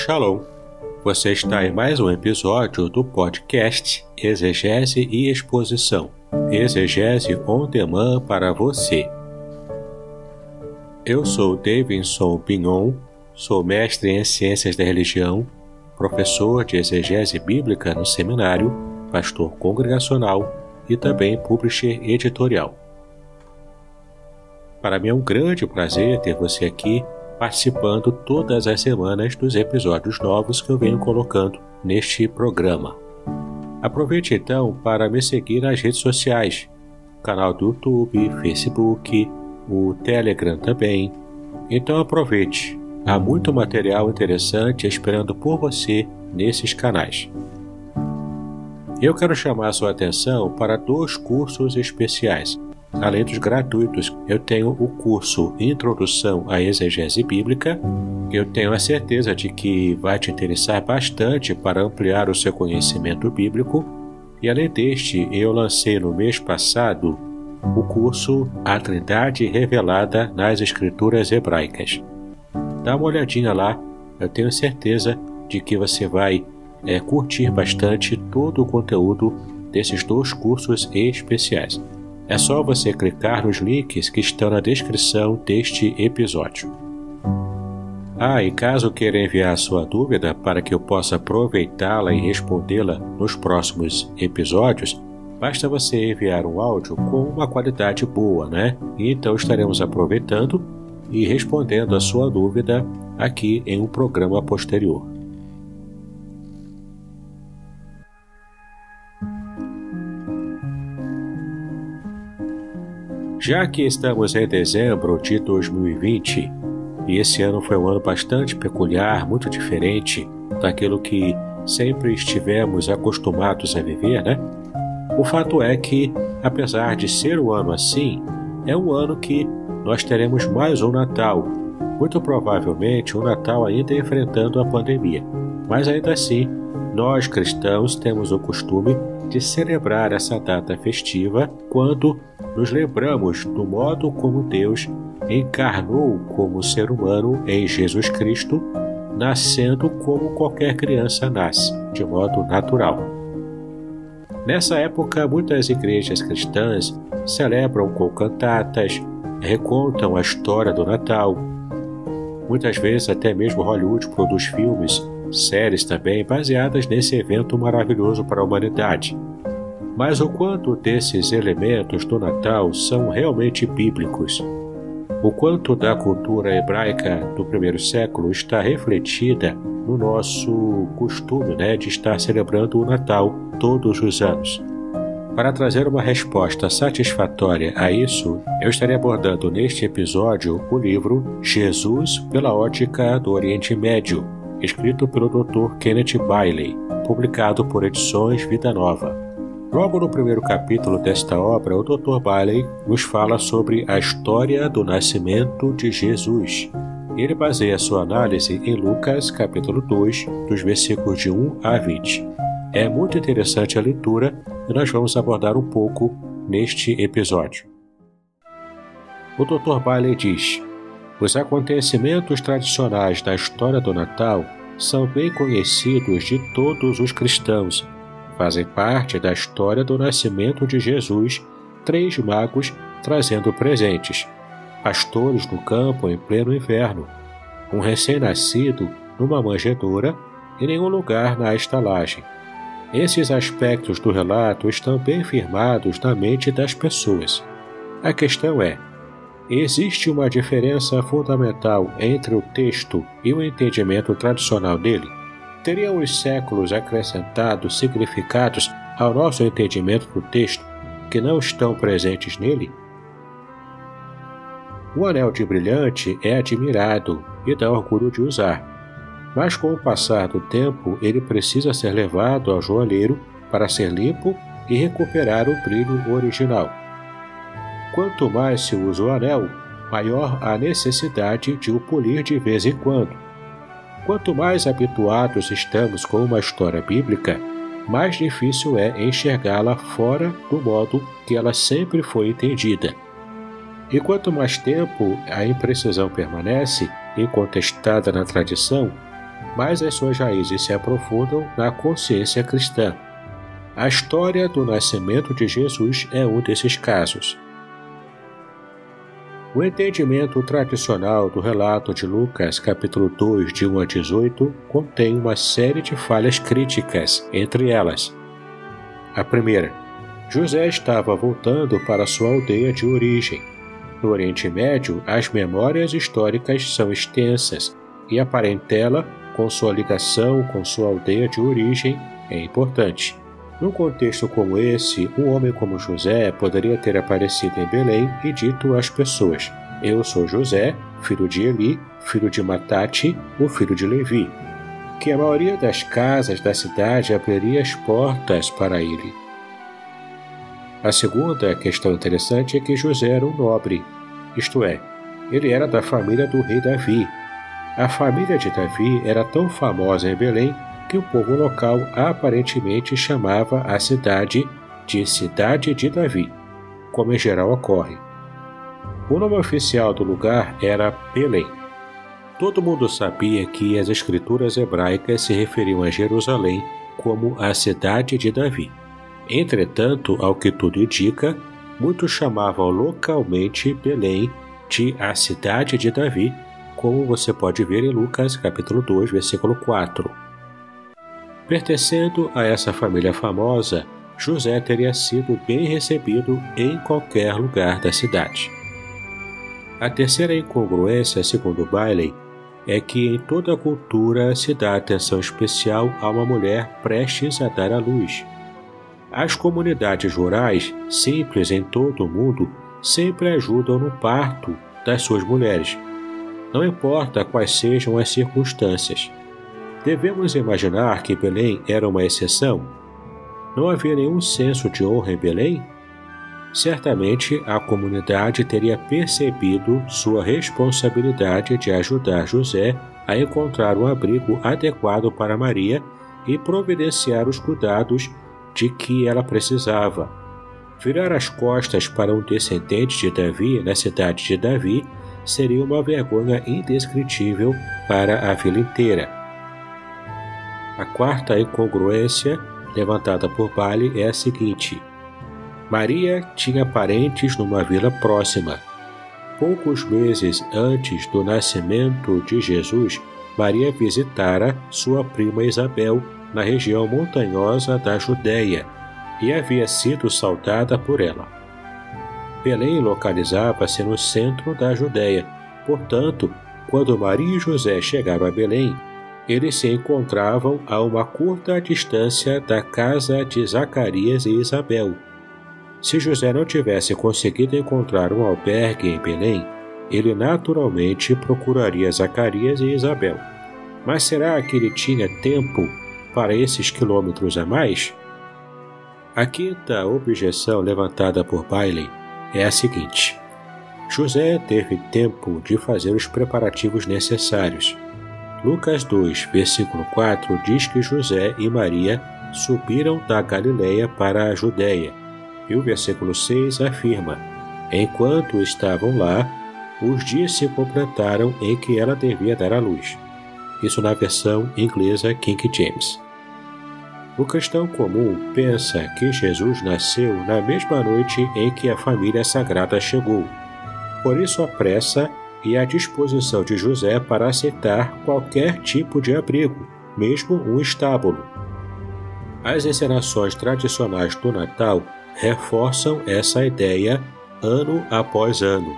Shalom! Você está em mais um episódio do podcast Exegese e Exposição. Exegese on demand para você. Eu sou Davidson Pignon, sou mestre em Ciências da Religião, professor de Exegese Bíblica no seminário, pastor congregacional e também publisher editorial. Para mim é um grande prazer ter você aqui participando todas as semanas dos episódios novos que eu venho colocando neste programa. Aproveite então para me seguir nas redes sociais, canal do YouTube, Facebook, o Telegram também. Então aproveite, há muito material interessante esperando por você nesses canais. Eu quero chamar a sua atenção para 2 cursos especiais. Além dos gratuitos, eu tenho o curso Introdução à Exegese Bíblica, que eu tenho a certeza de que vai te interessar bastante para ampliar o seu conhecimento bíblico. E além deste, eu lancei no mês passado o curso A Trindade Revelada nas Escrituras Hebraicas. Dá uma olhadinha lá, eu tenho certeza de que você vai curtir bastante todo o conteúdo desses 2 cursos especiais. É só você clicar nos links que estão na descrição deste episódio. E caso queira enviar sua dúvida para que eu possa aproveitá-la e respondê-la nos próximos episódios, basta você enviar um áudio com uma qualidade boa, né? E então estaremos aproveitando e respondendo a sua dúvida aqui em um programa posterior. Já que estamos em dezembro de 2020, e esse ano foi um ano bastante peculiar, muito diferente daquilo que sempre estivemos acostumados a viver, né? O fato é que, apesar de ser um ano assim, é um ano que nós teremos mais um Natal, muito provavelmente um Natal ainda enfrentando a pandemia. Mas ainda assim, nós cristãos temos o costume de celebrar essa data festiva quando nos lembramos do modo como Deus encarnou como ser humano em Jesus Cristo, nascendo como qualquer criança nasce, de modo natural. Nessa época, muitas igrejas cristãs celebram com cantatas, recontam a história do Natal. Muitas vezes até mesmo Hollywood produz filmes, séries também baseadas nesse evento maravilhoso para a humanidade. Mas o quanto desses elementos do Natal são realmente bíblicos? O quanto da cultura hebraica do primeiro século está refletida no nosso costume, de estar celebrando o Natal todos os anos? Para trazer uma resposta satisfatória a isso, eu estarei abordando neste episódio o livro Jesus pela Ótica do Oriente Médio, escrito pelo Dr. Kenneth Bailey, publicado por Edições Vida Nova. Logo no primeiro capítulo desta obra, o Dr. Bailey nos fala sobre a história do nascimento de Jesus. Ele baseia sua análise em Lucas, capítulo 2, dos versículos de 1 a 20. É muito interessante a leitura e nós vamos abordar um pouco neste episódio. O Dr. Bailey diz: os acontecimentos tradicionais da história do Natal são bem conhecidos de todos os cristãos. Fazem parte da história do nascimento de Jesus, 3 magos trazendo presentes, pastores no campo em pleno inverno, um recém-nascido numa manjedoura e nenhum lugar na estalagem. Esses aspectos do relato estão bem firmados na mente das pessoas. A questão é: existe uma diferença fundamental entre o texto e o entendimento tradicional dele? Teriam os séculos acrescentado significados ao nosso entendimento do texto que não estão presentes nele? O anel de brilhante é admirado e dá orgulho de usar, mas com o passar do tempo ele precisa ser levado ao joalheiro para ser limpo e recuperar o brilho original. Quanto mais se usa o anel, maior a necessidade de o polir de vez em quando. Quanto mais habituados estamos com uma história bíblica, mais difícil é enxergá-la fora do modo que ela sempre foi entendida. E quanto mais tempo a imprecisão permanece, incontestada na tradição, mas as suas raízes se aprofundam na consciência cristã. A história do nascimento de Jesus é um desses casos. O entendimento tradicional do relato de Lucas, capítulo 2, de 1 a 18, contém uma série de falhas críticas, entre elas. A primeira, José estava voltando para sua aldeia de origem. No Oriente Médio, as memórias históricas são extensas e a parentela, com sua ligação com sua aldeia de origem, é importante. Num contexto como esse, um homem como José poderia ter aparecido em Belém e dito às pessoas: "Eu sou José, filho de Eli, filho de Matate, o filho de Levi", que a maioria das casas da cidade abriria as portas para ele. A segunda questão interessante é que José era um nobre, isto é, ele era da família do rei Davi. A família de Davi era tão famosa em Belém que o povo local aparentemente chamava a cidade de Cidade de Davi, como em geral ocorre. O nome oficial do lugar era Belém. Todo mundo sabia que as escrituras hebraicas se referiam a Jerusalém como a Cidade de Davi. Entretanto, ao que tudo indica, muitos chamavam localmente Belém de a Cidade de Davi, como você pode ver em Lucas capítulo 2, versículo 4. Pertencendo a essa família famosa, José teria sido bem recebido em qualquer lugar da cidade. A terceira incongruência, segundo Bailey, é que em toda a cultura se dá atenção especial a uma mulher prestes a dar à luz. As comunidades rurais, simples em todo o mundo, sempre ajudam no parto das suas mulheres, não importa quais sejam as circunstâncias. Devemos imaginar que Belém era uma exceção? Não havia nenhum senso de honra em Belém? Certamente a comunidade teria percebido sua responsabilidade de ajudar José a encontrar um abrigo adequado para Maria e providenciar os cuidados de que ela precisava. Virar as costas para um descendente de Davi na cidade de Davi seria uma vergonha indescritível para a vila inteira. A quarta incongruência levantada por Bailey é a seguinte: Maria tinha parentes numa vila próxima. Poucos meses antes do nascimento de Jesus, Maria visitara sua prima Isabel na região montanhosa da Judéia e havia sido saudada por ela. Belém localizava-se no centro da Judéia, portanto, quando Maria e José chegaram a Belém, eles se encontravam a uma curta distância da casa de Zacarias e Isabel. Se José não tivesse conseguido encontrar um albergue em Belém, ele naturalmente procuraria Zacarias e Isabel. Mas será que ele tinha tempo para esses quilômetros a mais? A quinta objeção levantada por Bailey é a seguinte: José teve tempo de fazer os preparativos necessários. Lucas 2, versículo 4 diz que José e Maria subiram da Galileia para a Judéia, e o versículo 6 afirma: enquanto estavam lá, os dias se completaram em que ela devia dar à luz. Isso na versão inglesa King James. O cristão comum pensa que Jesus nasceu na mesma noite em que a família sagrada chegou. Por isso a pressa e a disposição de José para aceitar qualquer tipo de abrigo, mesmo um estábulo. As encenações tradicionais do Natal reforçam essa ideia ano após ano.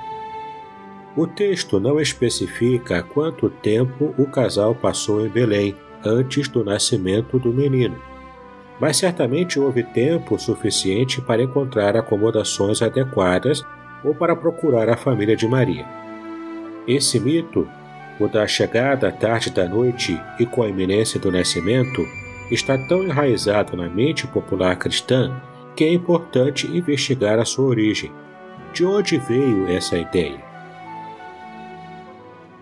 O texto não especifica quanto tempo o casal passou em Belém antes do nascimento do menino, mas certamente houve tempo suficiente para encontrar acomodações adequadas ou para procurar a família de Maria. Esse mito, o da chegada à tarde da noite e com a iminência do nascimento, está tão enraizado na mente popular cristã que é importante investigar a sua origem. De onde veio essa ideia?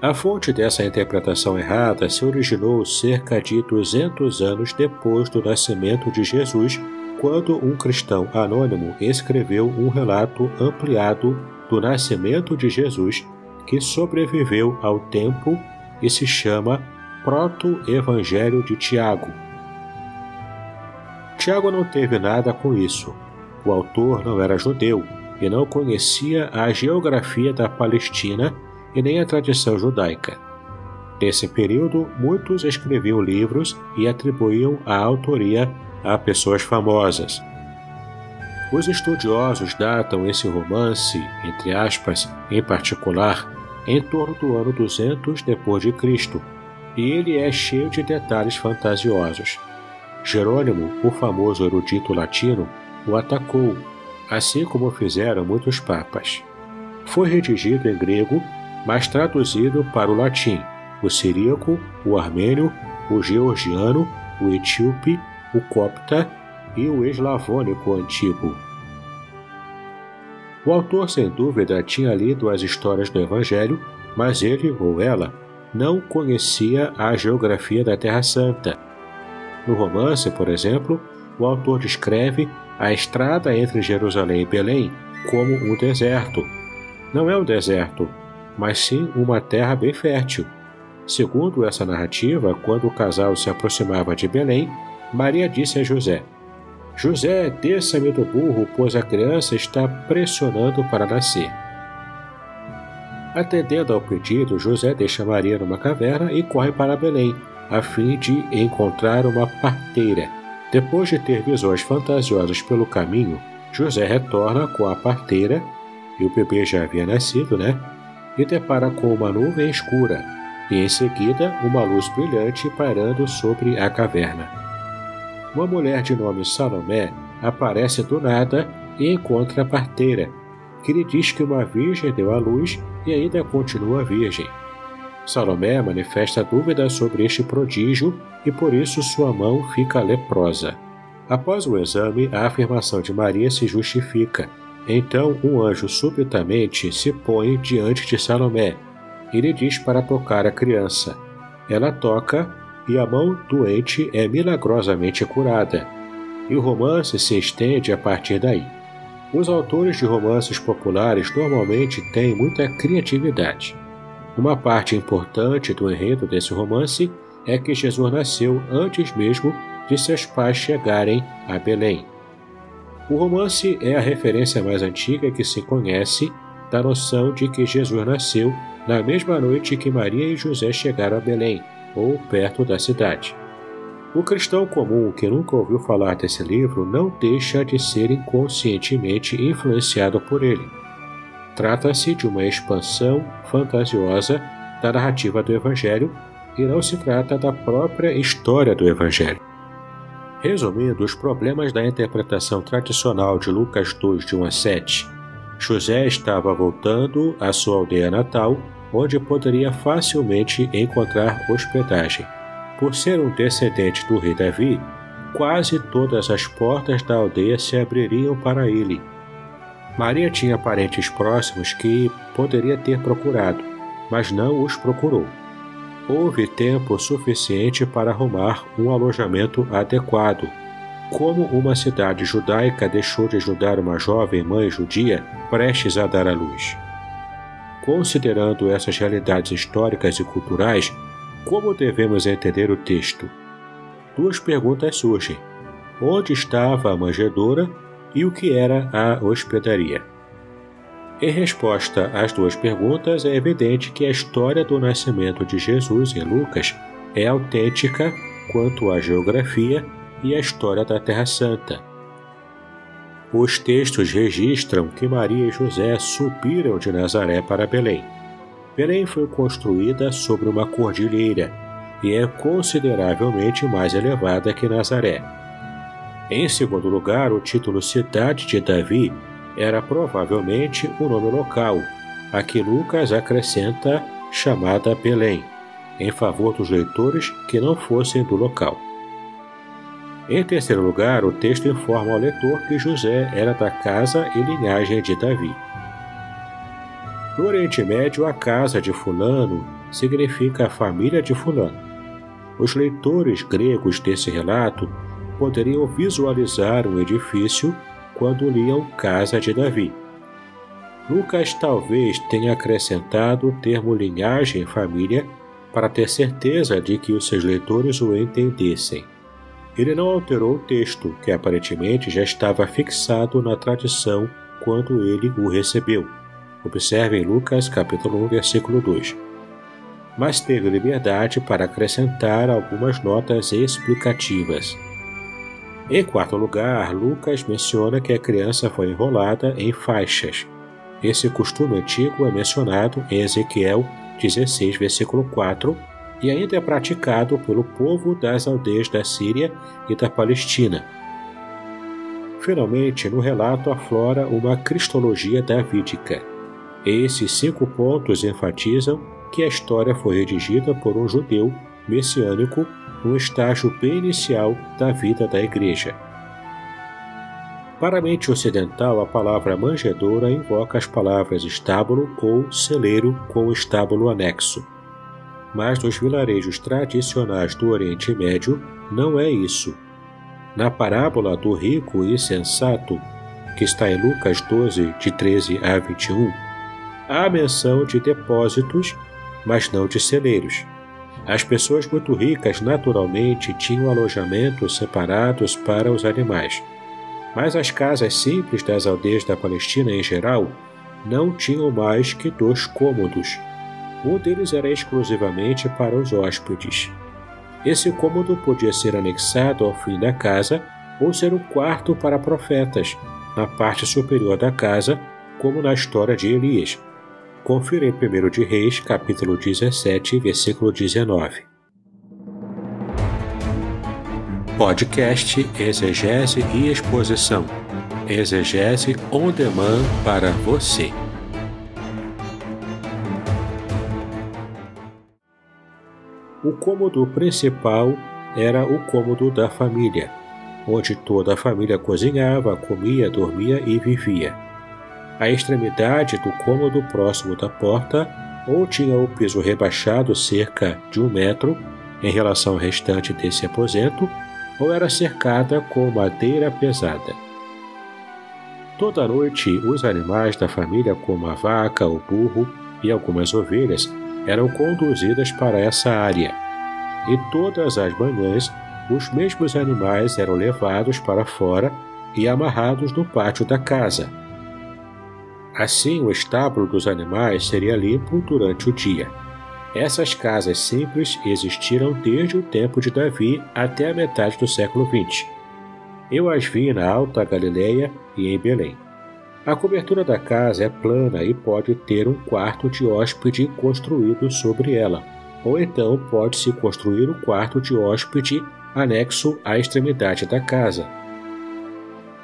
A fonte dessa interpretação errada se originou cerca de 200 anos depois do nascimento de Jesus, quando um cristão anônimo escreveu um relato ampliado do nascimento de Jesus que sobreviveu ao tempo e se chama Proto-Evangelho de Tiago. Tiago não teve nada com isso. O autor não era judeu e não conhecia a geografia da Palestina e nem a tradição judaica. Nesse período, muitos escreviam livros e atribuíam a autoria a pessoas famosas. Os estudiosos datam esse romance, entre aspas, em particular, em torno do ano 200 d.C., e ele é cheio de detalhes fantasiosos. Jerônimo, o famoso erudito latino, o atacou, assim como fizeram muitos papas. Foi redigido em grego, mas traduzido para o latim, o siríaco, o armênio, o georgiano, o etíope, o copta e o eslavônico antigo. O autor, sem dúvida, tinha lido as histórias do Evangelho, mas ele ou ela não conhecia a geografia da Terra Santa. No romance, por exemplo, o autor descreve a estrada entre Jerusalém e Belém como um deserto. Não é um deserto, mas sim uma terra bem fértil. Segundo essa narrativa, quando o casal se aproximava de Belém, Maria disse a José: José, desça-me do burro, pois a criança está pressionando para nascer. Atendendo ao pedido, José deixa Maria numa caverna e corre para Belém, a fim de encontrar uma parteira. Depois de ter visões fantasiosas pelo caminho, José retorna com a parteira, e o bebê já havia nascido, e depara com uma nuvem escura, e em seguida uma luz brilhante pairando sobre a caverna. Uma mulher de nome Salomé aparece do nada e encontra a parteira, que lhe diz que uma virgem deu à luz e ainda continua virgem. Salomé manifesta dúvida sobre este prodígio e por isso sua mão fica leprosa. Após o exame, a afirmação de Maria se justifica. Então um anjo subitamente se põe diante de Salomé e lhe diz para tocar a criança. Ela toca e a mão doente é milagrosamente curada. E o romance se estende a partir daí. Os autores de romances populares normalmente têm muita criatividade. Uma parte importante do enredo desse romance é que Jesus nasceu antes mesmo de seus pais chegarem a Belém. O romance é a referência mais antiga que se conhece da noção de que Jesus nasceu na mesma noite que Maria e José chegaram a Belém, ou perto da cidade. O cristão comum que nunca ouviu falar desse livro não deixa de ser inconscientemente influenciado por ele. Trata-se de uma expansão fantasiosa da narrativa do Evangelho e não se trata da própria história do Evangelho. Resumindo os problemas da interpretação tradicional de Lucas 2, de 1 a 7, José estava voltando à sua aldeia natal, onde poderia facilmente encontrar hospedagem. Por ser um descendente do rei Davi, quase todas as portas da aldeia se abririam para ele. Maria tinha parentes próximos que poderia ter procurado, mas não os procurou. Houve tempo suficiente para arrumar um alojamento adequado. Como uma cidade judaica deixou de ajudar uma jovem mãe judia prestes a dar à luz? Considerando essas realidades históricas e culturais, como devemos entender o texto? Duas perguntas surgem. Onde estava a manjedoura e o que era a hospedaria? Em resposta às duas perguntas, é evidente que a história do nascimento de Jesus em Lucas é autêntica quanto à geografia e à história da Terra Santa. Os textos registram que Maria e José subiram de Nazaré para Belém. Belém foi construída sobre uma cordilheira e é consideravelmente mais elevada que Nazaré. Em segundo lugar, o título Cidade de Davi era provavelmente um nome local, a que Lucas acrescenta chamada Belém, em favor dos leitores que não fossem do local. Em terceiro lugar, o texto informa ao leitor que José era da casa e linhagem de Davi. No Oriente Médio, a casa de fulano significa a família de fulano. Os leitores gregos desse relato poderiam visualizar um edifício quando liam Casa de Davi. Lucas talvez tenha acrescentado o termo linhagem família para ter certeza de que os seus leitores o entendessem. Ele não alterou o texto, que aparentemente já estava fixado na tradição quando ele o recebeu. Observe em Lucas capítulo 1, versículo 2. Mas teve liberdade para acrescentar algumas notas explicativas. Em quarto lugar, Lucas menciona que a criança foi enrolada em faixas. Esse costume antigo é mencionado em Ezequiel 16, versículo 4, e ainda é praticado pelo povo das aldeias da Síria e da Palestina. Finalmente, no relato aflora uma cristologia davídica. Esses 5 pontos enfatizam que a história foi redigida por um judeu messiânico num estágio bem inicial da vida da Igreja. Para a mente ocidental, a palavra manjedoura invoca as palavras estábulo ou celeiro com estábulo anexo. Mas nos vilarejos tradicionais do Oriente Médio, não é isso. Na parábola do rico e sensato, que está em Lucas 12, de 13 a 21, há menção de depósitos, mas não de celeiros. As pessoas muito ricas naturalmente tinham alojamentos separados para os animais, mas as casas simples das aldeias da Palestina em geral não tinham mais que 2 cômodos. Um deles era exclusivamente para os hóspedes. Esse cômodo podia ser anexado ao fim da casa ou ser um quarto para profetas, na parte superior da casa, como na história de Elias. Confira em 1 de Reis, capítulo 17, versículo 19. Podcast Exegese e Exposição. Exegese on demand para você. O cômodo principal era o cômodo da família, onde toda a família cozinhava, comia, dormia e vivia. A extremidade do cômodo próximo da porta ou tinha o piso rebaixado cerca de 1 metro em relação ao restante desse aposento, ou era cercada com madeira pesada. Toda noite, os animais da família, como a vaca, o burro e algumas ovelhas, eram conduzidas para essa área. E todas as manhãs, os mesmos animais eram levados para fora e amarrados no pátio da casa. Assim, o estábulo dos animais seria limpo durante o dia. Essas casas simples existiram desde o tempo de Davi até a metade do século XX. Eu as vi na Alta Galileia e em Belém. A cobertura da casa é plana e pode ter um quarto de hóspede construído sobre ela, ou então pode-se construir um quarto de hóspede anexo à extremidade da casa.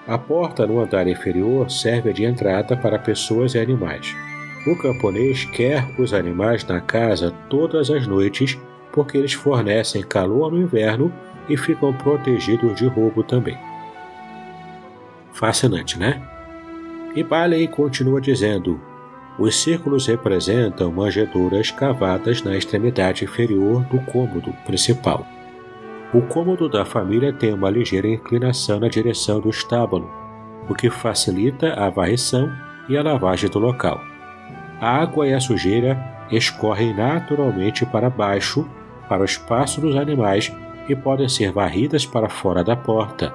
A porta no andar inferior serve de entrada para pessoas e animais. O camponês quer os animais na casa todas as noites porque eles fornecem calor no inverno e ficam protegidos de roubo também. Fascinante, né? E Bailey continua dizendo: os círculos representam manjedouras cavadas na extremidade inferior do cômodo principal. O cômodo da família tem uma ligeira inclinação na direção do estábulo, o que facilita a varrição e a lavagem do local. A água e a sujeira escorrem naturalmente para baixo, para o espaço dos animais e podem ser varridas para fora da porta.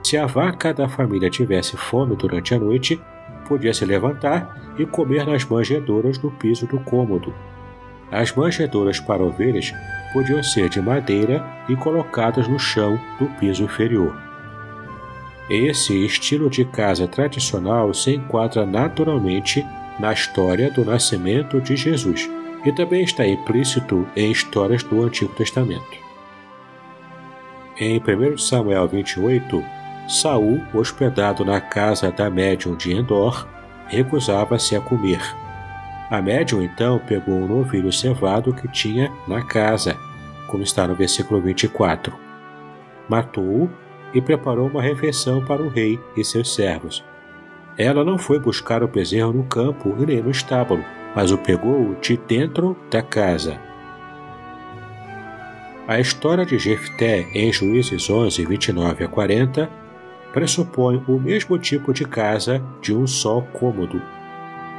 Se a vaca da família tivesse fome durante a noite, podia se levantar e comer nas manjedouras do piso do cômodo. As manjedouras para ovelhas podiam ser de madeira e colocadas no chão do piso inferior. Esse estilo de casa tradicional se enquadra naturalmente na história do nascimento de Jesus e também está implícito em histórias do Antigo Testamento. Em 1 Samuel 28, Saul, hospedado na casa da médium de Endor, recusava-se a comer. A médium então pegou um novilho cevado que tinha na casa, como está no versículo 24. Matou-o e preparou uma refeição para o rei e seus servos. Ela não foi buscar o bezerro no campo e nem no estábulo, mas o pegou de dentro da casa. A história de Jefté em Juízes 11, 29 a 40 pressupõe o mesmo tipo de casa de um só cômodo.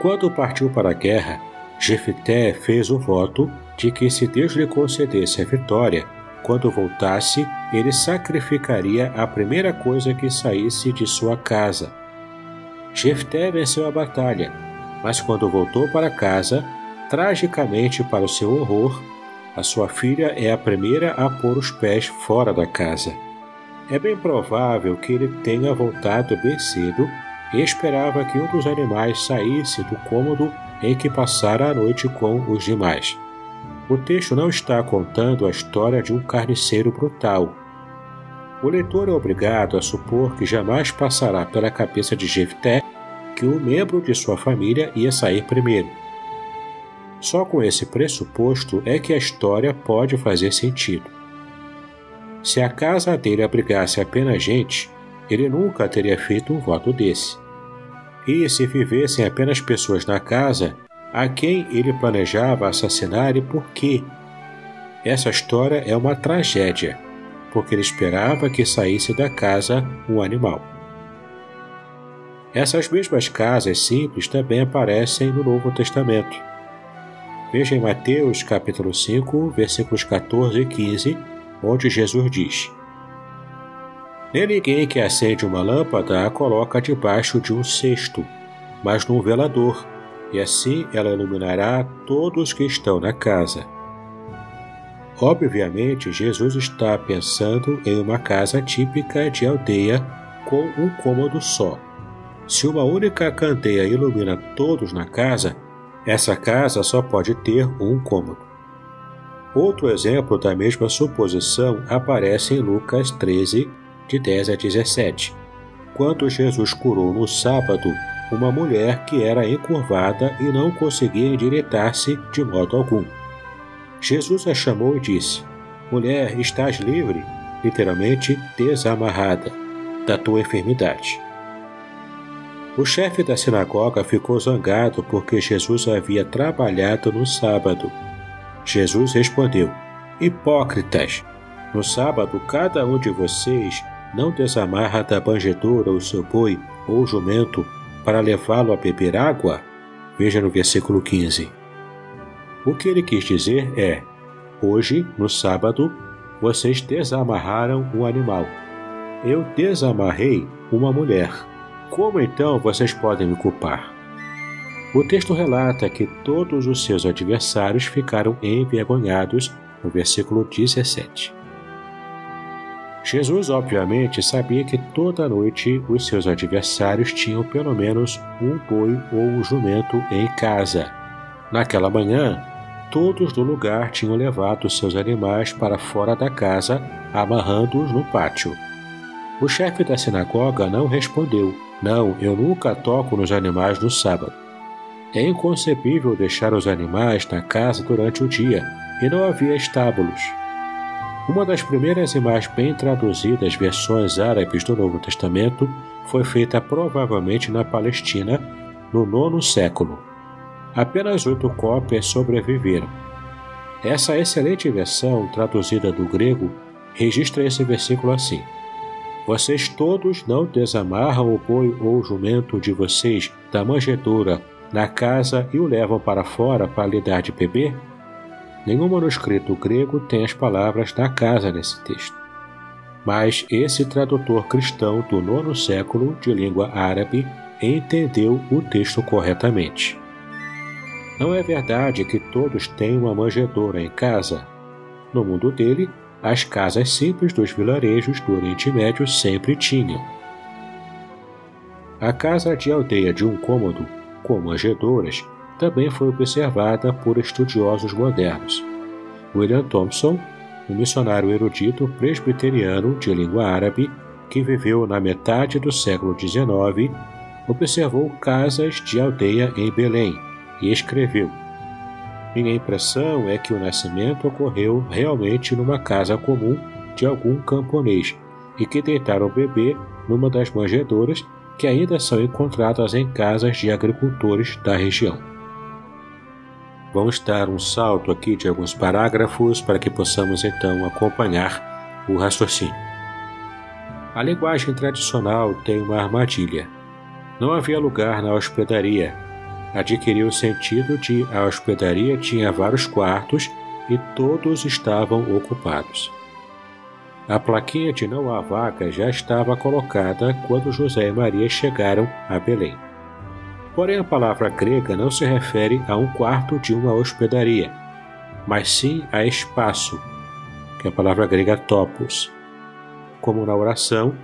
Quando partiu para a guerra, Jefté fez o voto de que se Deus lhe concedesse a vitória, quando voltasse, ele sacrificaria a primeira coisa que saísse de sua casa. Jefté venceu a batalha, mas quando voltou para casa, tragicamente para o seu horror, a sua filha é a primeira a pôr os pés fora da casa. É bem provável que ele tenha voltado bem cedo e esperava que um dos animais saísse do cômodo em que passara a noite com os demais. O texto não está contando a história de um carniceiro brutal. O leitor é obrigado a supor que jamais passará pela cabeça de Jefté que um membro de sua família ia sair primeiro. Só com esse pressuposto é que a história pode fazer sentido. Se a casa dele abrigasse apenas gente, ele nunca teria feito um voto desse. E se vivessem apenas pessoas na casa, a quem ele planejava assassinar e por quê? Essa história é uma tragédia, porque ele esperava que saísse da casa um animal. Essas mesmas casas simples também aparecem no Novo Testamento. Veja em Mateus capítulo 5, versículos 14 e 15, onde Jesus diz: Nem ninguém que acende uma lâmpada a coloca debaixo de um cesto, mas num velador, e assim ela iluminará todos que estão na casa. Obviamente, Jesus está pensando em uma casa típica de aldeia com um cômodo só. Se uma única candeia ilumina todos na casa, essa casa só pode ter um cômodo. Outro exemplo da mesma suposição aparece em Lucas 13, de 10 a 17, quando Jesus curou no sábado uma mulher que era encurvada e não conseguia endireitar-se de modo algum. Jesus a chamou e disse: Mulher, estás livre, literalmente desamarrada, da tua enfermidade. O chefe da sinagoga ficou zangado porque Jesus havia trabalhado no sábado. Jesus respondeu: Hipócritas! No sábado, cada um de vocês não desamarra da manjedoura o seu boi ou jumento para levá-lo a beber água? Veja no versículo 15. O que ele quis dizer é: hoje, no sábado, vocês desamarraram um animal. Eu desamarrei uma mulher. Como então vocês podem me culpar? O texto relata que todos os seus adversários ficaram envergonhados no versículo 17. Jesus, obviamente, sabia que toda noite os seus adversários tinham pelo menos um boi ou um jumento em casa. Naquela manhã, todos do lugar tinham levado seus animais para fora da casa, amarrando-os no pátio. O chefe da sinagoga não respondeu: Não, eu nunca toco nos animais no sábado. É inconcebível deixar os animais na casa durante o dia, e não havia estábulos. Uma das primeiras e mais bem traduzidas versões árabes do Novo Testamento foi feita provavelmente na Palestina, no 9º século. Apenas 8 cópias sobreviveram. Essa excelente versão, traduzida do grego, registra esse versículo assim: Vocês todos não desamarram o boi ou o jumento de vocês da manjedoura na casa e o levam para fora para lhe dar de beber? Nenhum manuscrito grego tem as palavras na casa nesse texto. Mas esse tradutor cristão do 9º século, de língua árabe, entendeu o texto corretamente. Não é verdade que todos têm uma manjedoura em casa. No mundo dele, as casas simples dos vilarejos do Oriente Médio sempre tinham. A casa de aldeia de um cômodo, com manjedouras, também foi observada por estudiosos modernos. William Thompson, um missionário erudito presbiteriano de língua árabe que viveu na metade do século XIX, observou casas de aldeia em Belém e escreveu: Minha impressão é que o nascimento ocorreu realmente numa casa comum de algum camponês e que deitaram o bebê numa das manjedouras que ainda são encontradas em casas de agricultores da região. Vamos dar um salto aqui de alguns parágrafos para que possamos então acompanhar o raciocínio. A linguagem tradicional tem uma armadilha. Não havia lugar na hospedaria. Adquiriu o sentido de a hospedaria tinha vários quartos e todos estavam ocupados. A plaquinha de não há vaga já estava colocada quando José e Maria chegaram a Belém. Porém, a palavra grega não se refere a um quarto de uma hospedaria, mas sim a espaço, que é a palavra grega topos. Como na oração,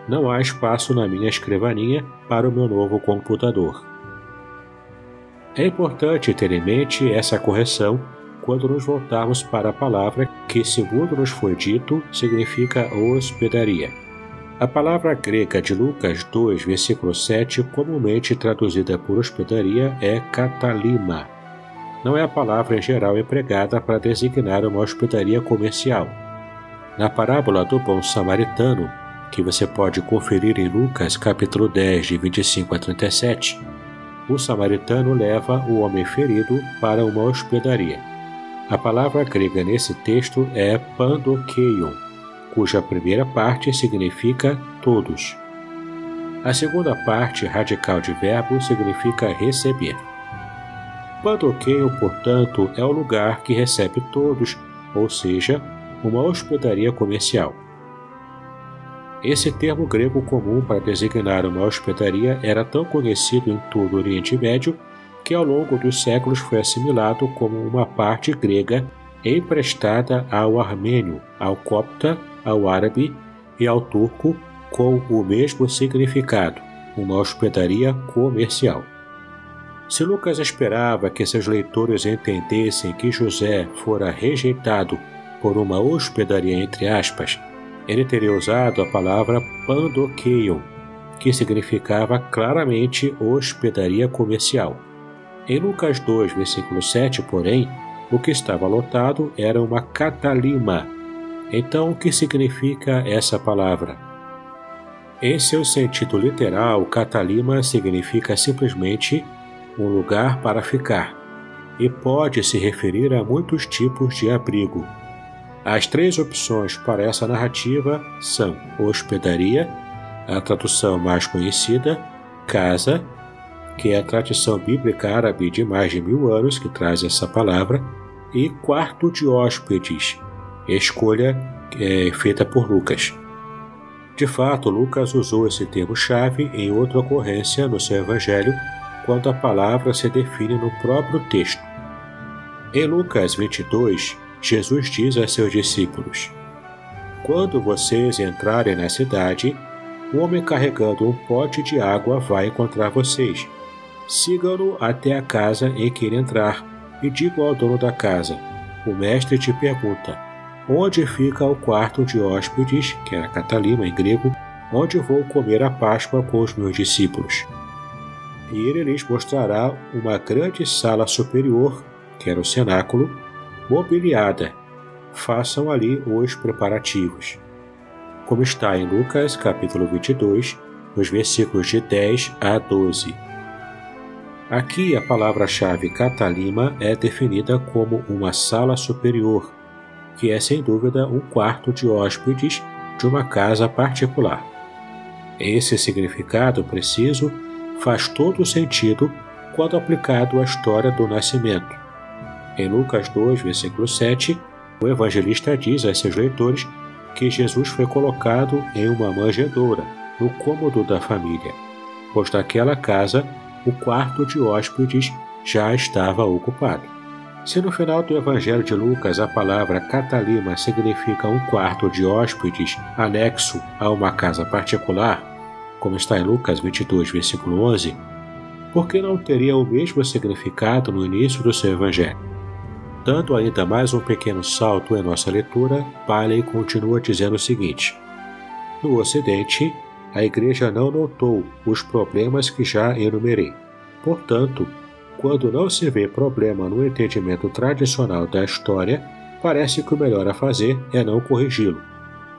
não há espaço na minha escrivaninha para o meu novo computador. É importante ter em mente essa correção quando nos voltarmos para a palavra que, segundo nos foi dito, significa hospedaria. A palavra grega de Lucas 2, versículo 7, comumente traduzida por hospedaria, é katalima. Não é a palavra em geral empregada para designar uma hospedaria comercial. Na parábola do bom samaritano, que você pode conferir em Lucas capítulo 10, de 25 a 37, o samaritano leva o homem ferido para uma hospedaria. A palavra grega nesse texto é pandokeion, cuja primeira parte significa todos. A segunda parte radical de verbo significa receber. Pandokeion, portanto, é o lugar que recebe todos, ou seja, uma hospedaria comercial. Esse termo grego comum para designar uma hospedaria era tão conhecido em todo o Oriente Médio que ao longo dos séculos foi assimilado como uma parte grega emprestada ao armênio, ao copta, ao árabe e ao turco com o mesmo significado, uma hospedaria comercial. Se Lucas esperava que seus leitores entendessem que José fora rejeitado por uma hospedaria entre aspas, ele teria usado a palavra pandokeion, que significava claramente hospedaria comercial. Em Lucas 2, versículo 7, porém, o que estava lotado era uma katalima. Então, o que significa essa palavra? Em seu sentido literal, katalima significa simplesmente um lugar para ficar, e pode se referir a muitos tipos de abrigo. As três opções para essa narrativa são hospedaria, a tradução mais conhecida, casa, que é a tradição bíblica árabe de mais de 1000 anos que traz essa palavra, e quarto de hóspedes, escolha feita por Lucas. De fato, Lucas usou esse termo-chave em outra ocorrência no seu evangelho, quando a palavra se define no próprio texto. Em Lucas 22, Jesus diz a seus discípulos: quando vocês entrarem na cidade, um homem carregando um pote de água vai encontrar vocês. Sigam-no até a casa em que ele entrar e digam ao dono da casa: o mestre te pergunta, onde fica o quarto de hóspedes, que era katalima em grego, onde vou comer a Páscoa com os meus discípulos. E ele lhes mostrará uma grande sala superior, que era o cenáculo, mobiliada. Façam ali os preparativos. Como está em Lucas, capítulo 22, nos versículos de 10 a 12. Aqui a palavra-chave katalima é definida como uma sala superior, que é sem dúvida um quarto de hóspedes de uma casa particular. Esse significado preciso faz todo sentido quando aplicado à história do nascimento. Em Lucas 2, versículo 7, o evangelista diz a seus leitores que Jesus foi colocado em uma manjedoura, no cômodo da família, pois naquela casa o quarto de hóspedes já estava ocupado. Se no final do Evangelho de Lucas a palavra katalima significa um quarto de hóspedes anexo a uma casa particular, como está em Lucas 22, versículo 11, por que não teria o mesmo significado no início do seu Evangelho? Dando ainda mais um pequeno salto em nossa leitura, Paley continua dizendo o seguinte: no Ocidente, a Igreja não notou os problemas que já enumerei. Portanto, quando não se vê problema no entendimento tradicional da história, parece que o melhor a fazer é não corrigi-lo.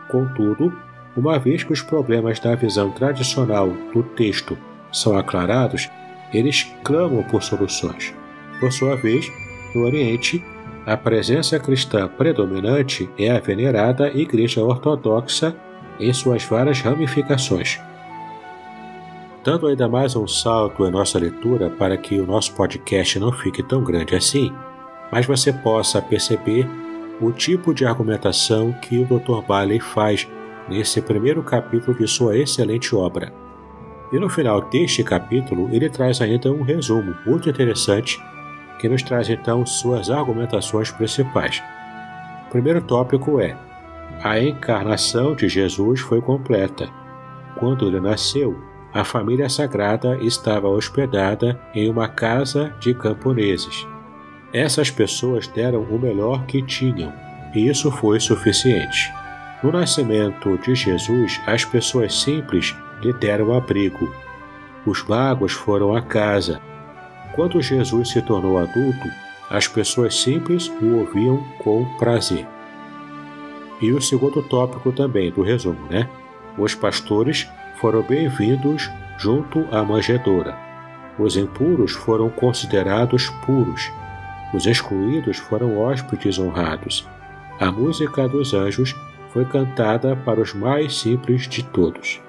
Contudo, uma vez que os problemas da visão tradicional do texto são aclarados, eles clamam por soluções. Por sua vez, no Oriente, a presença cristã predominante é a venerada Igreja Ortodoxa em suas várias ramificações. Dando ainda mais um salto em nossa leitura para que o nosso podcast não fique tão grande assim, mas você possa perceber o tipo de argumentação que o Dr. Bailey faz nesse primeiro capítulo de sua excelente obra. E no final deste capítulo, ele traz ainda um resumo muito interessante que nos traz então suas argumentações principais. O primeiro tópico é: a encarnação de Jesus foi completa. Quando ele nasceu, a família sagrada estava hospedada em uma casa de camponeses. Essas pessoas deram o melhor que tinham, e isso foi suficiente. No nascimento de Jesus, as pessoas simples lhe deram abrigo. Os magos foram à casa. Quando Jesus se tornou adulto, as pessoas simples o ouviam com prazer. E o segundo tópico também do resumo, né? Os pastores foram bem-vindos junto à manjedoura. Os impuros foram considerados puros. Os excluídos foram hóspedes honrados. A música dos anjos foi cantada para os mais simples de todos.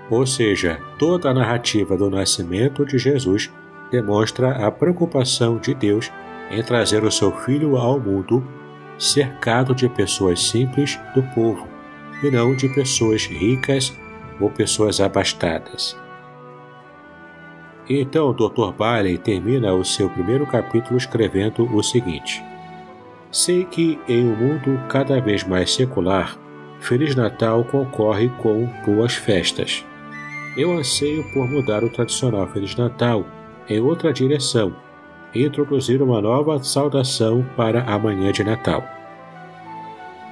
Ou seja, toda a narrativa do nascimento de Jesus demonstra a preocupação de Deus em trazer o seu Filho ao mundo, cercado de pessoas simples do povo, e não de pessoas ricas ou pessoas abastadas. Então, o Dr. Bailey termina o seu primeiro capítulo escrevendo o seguinte: sei que em um mundo cada vez mais secular, Feliz Natal concorre com boas festas. Eu anseio por mudar o tradicional Feliz Natal em outra direção e introduzir uma nova saudação para a manhã de Natal.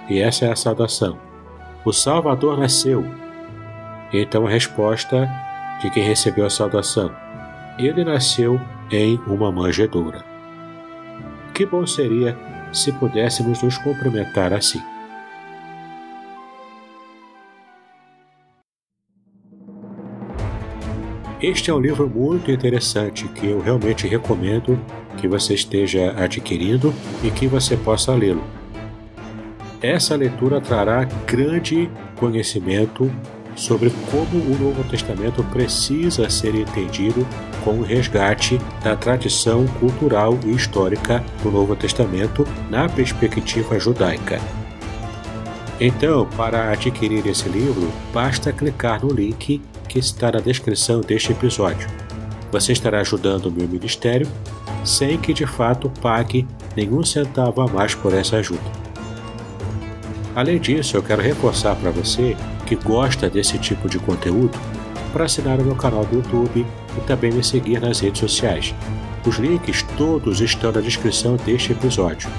E essa é a saudação: o Salvador nasceu. Então a resposta de quem recebeu a saudação: ele nasceu em uma manjedoura. Que bom seria se pudéssemos nos cumprimentar assim. Este é um livro muito interessante que eu realmente recomendo que você esteja adquirindo e que você possa lê-lo. Essa leitura trará grande conhecimento sobre como o Novo Testamento precisa ser entendido com o resgate da tradição cultural e histórica do Novo Testamento na perspectiva judaica. Então, para adquirir esse livro, basta clicar no link que está na descrição deste episódio. Você estará ajudando o meu ministério sem que de fato pague nenhum centavo a mais por essa ajuda. Além disso, eu quero reforçar para você que gosta desse tipo de conteúdo para assinar o meu canal do YouTube e também me seguir nas redes sociais. Os links todos estão na descrição deste episódio.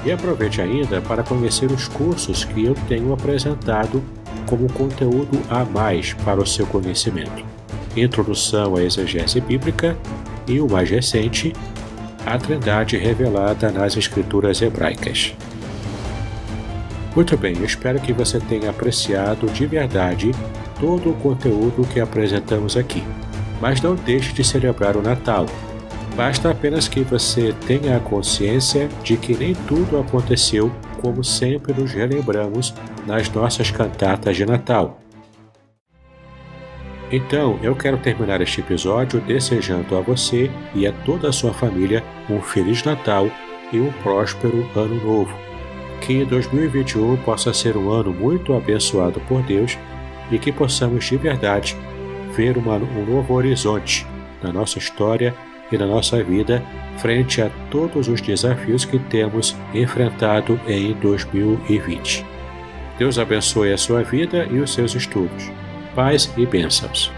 E aproveite ainda para conhecer os cursos que eu tenho apresentado como conteúdo a mais para o seu conhecimento. Introdução à exegese bíblica e o mais recente, a Trindade revelada nas Escrituras hebraicas. Muito bem, eu espero que você tenha apreciado de verdade todo o conteúdo que apresentamos aqui. Mas não deixe de celebrar o Natal. Basta apenas que você tenha a consciência de que nem tudo aconteceu como sempre nos relembramos nas nossas cantatas de Natal. Então, eu quero terminar este episódio desejando a você e a toda a sua família um Feliz Natal e um próspero Ano Novo. Que 2021 possa ser um ano muito abençoado por Deus e que possamos de verdade ver um novo horizonte na nossa história e na nossa vida frente a todos os desafios que temos enfrentado em 2020. Deus abençoe a sua vida e os seus estudos. Paz e bênçãos.